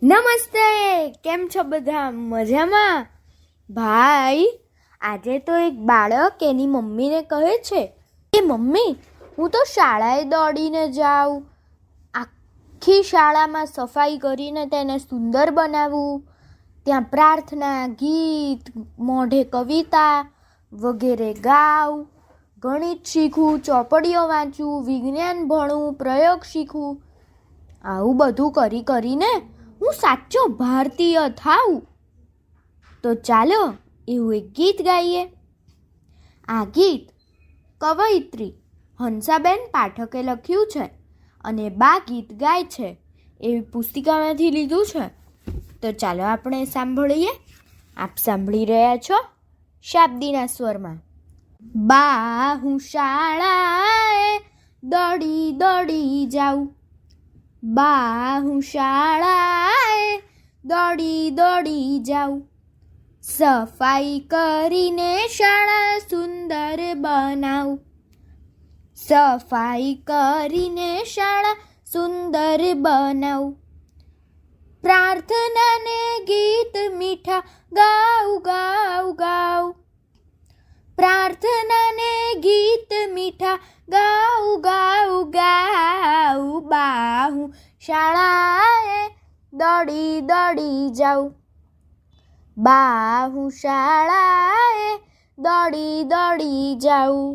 નમસ્તે, કેમ છો બધા? મજામાં? ભાઈ, આજે તો એક બાળક એની મમ્મીને કહે છે કે મમ્મી, હું તો શાળાએ દોડીને જાઉં, આખી શાળામાં સફાઈ કરીને તેને સુંદર બનાવું, ત્યાં પ્રાર્થના, ગીત, મોઢે કવિતા વગેરે ગાઉં, ગણિત શીખું, ચોપડીઓ વાંચું, વિજ્ઞાન ભણું, પ્રયોગ શીખું. આવું બધું કરીને હું સાચો ભારતીય થાઉં. તો ચાલો એવું એક ગીત ગાઈએ. આ ગીત કવયિત્રી હંસાબેન પાઠકે લખ્યું છે અને બા ગીત ગાય છે એવી પુસ્તિકામાંથી લીધું છે. તો ચાલો આપણે સાંભળીએ. આપ સાંભળી રહ્યા છો શાબ્દીના સ્વરમાં. બા હું શાળાએ દોડી દોડી જાઉં, બા હું શાળાએ દોડી દોડી જાઉં, સફાઈ કરીને શાળા સુંદર બનાવું, સફાઈ કરીને શાળા સુંદર બનાવું, પ્રાર્થનાને ગીત મીઠા ગાઉં ગાઉં ગાઉં, પ્રાર્થનાને ગીત મીઠા ગાઉં ગાઉં ગાઉં, બા હું શાળાએ દોડી દોડી જાઉં, બા હું શાળાએ દોડી દોડી જાઉં,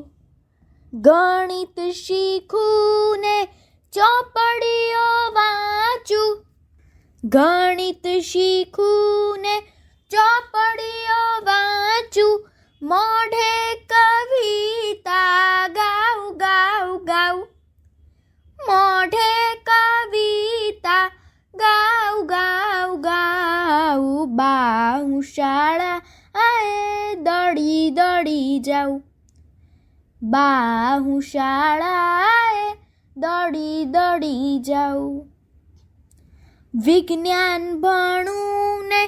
ગણિત શીખું ને ચોપડીઓ વાંચું, ગણિત શીખું ને ચોપડીઓ વાંચું, મોઢે કવિતા ગાઉં ગાઉં ગાઉં, મોઢે કવિતા ગાઉં ગાઉં ગાઉં, બા હું શાળાએ દોડી દોડી જાઉં, બા હું શાળાએ દોડી દોડી જાઉં, વિજ્ઞાન ભણું ને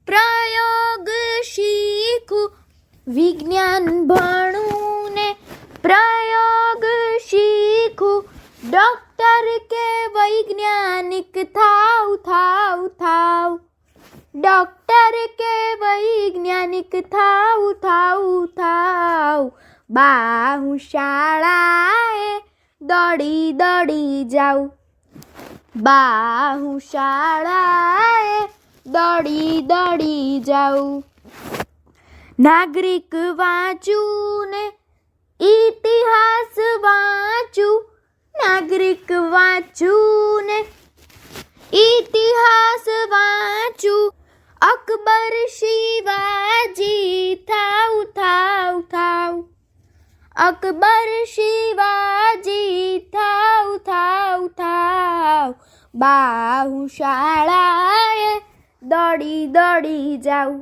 પ્રયોગ શીખું, વિજ્ઞાન ભણું ને પ્રયોગ શીખું, ડૉક્ટર કે વૈજ્ઞાનિક થાવ થાવ થાવ, ડૉક્ટર કે વૈજ્ઞાનિક થાવ થાવ થાવ, બા હું શાળાએ દોડી દોડી જાઉં, બા હું શાળાએ દોડી દોડી જાઉં, નાગરિક વાંચું ને ઇતિહાસ વાંચું, નાગરિક વાંચું ને ઇતિહાસ વાંચું, અકબર શિવાજી થાવ થાવ થાવ, અકબર શિવાજી થાવ થાવ થાવ, બા હું શાળાએ દોડી દોડી જાઉં,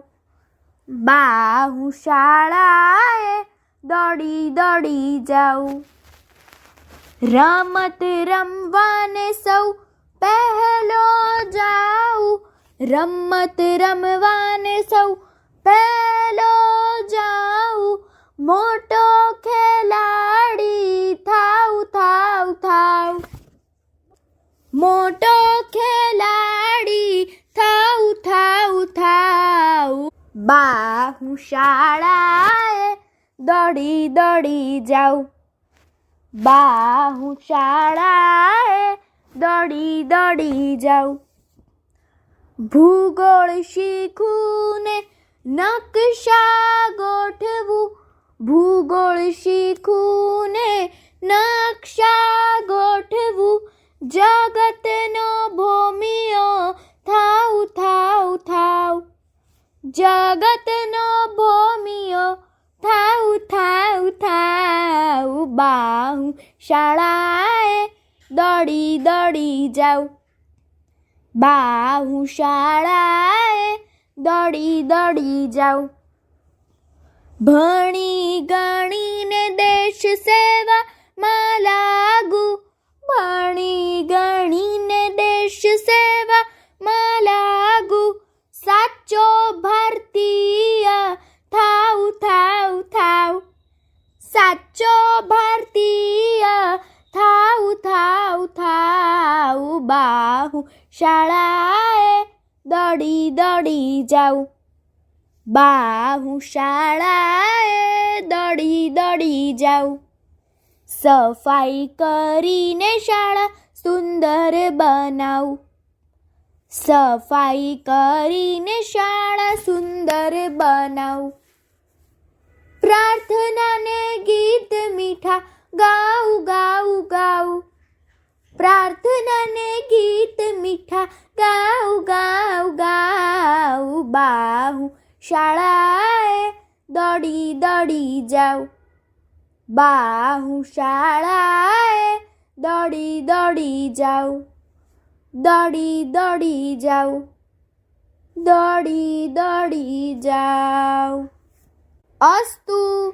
બા હું શાળાએ દોડી દોડી જાઉં, રમત રમવાને સૌ પહેલો જાઉં, રમત રમવાને સૌ પહેલો જાઉં, મોટો ખેલાડી થાવ થાવ થાવ, મોટો ખેલાડી થાવ થાવ થાવ, બા હું શાળાએ દોડી દોડી જાઉં, બા હું શાળાએ દોડી દોડી જાઉં, ભૂગોળ શીખું ને નકશા ગોઠવું, ભૂગોળ શીખું ને નકશા ગોઠવું, જગતનો ભૂમિયો થાવ થાવ થાવ, જગતનો ભૂમિયો થાવ થાવ થાવ, બા હું શાળાએ દોડી દોડી જાઉં, બા હું શાળાએ દોડી દોડી જાઉં, ભણી ગણીને દેશ સેવામાં લાગુ, ભણી ગણીને દેશ સેવામાં લાગુ, સાચો ભારતીય થાવ થાવ થાવ, સાચો ભારતીય થાવ થાવ થાવ, બા હું શાળાએ દોડી દોડી જાઉં. બા હું શાળાએ દોડી દોડી જાઉં. સફાઈ કરીને શાળા સુંદર બનાવું. સફાઈ કરીને શાળા સુંદર બનાવું. પ્રાર્થનાને ગીત મીઠા ગાઉં ગાઉં ગાઉં. પ્રાર્થનાને ગીત મીઠા ગાઉં ગાઉં ગાઉં. બા હું શાળાએ દોડી દોડી જાઉં. બા હું શાળાએ દોડી દોડી જાઉં. દોડી દોડી જાઉં. દોડી દોડી જાઉં. અસ્તુ.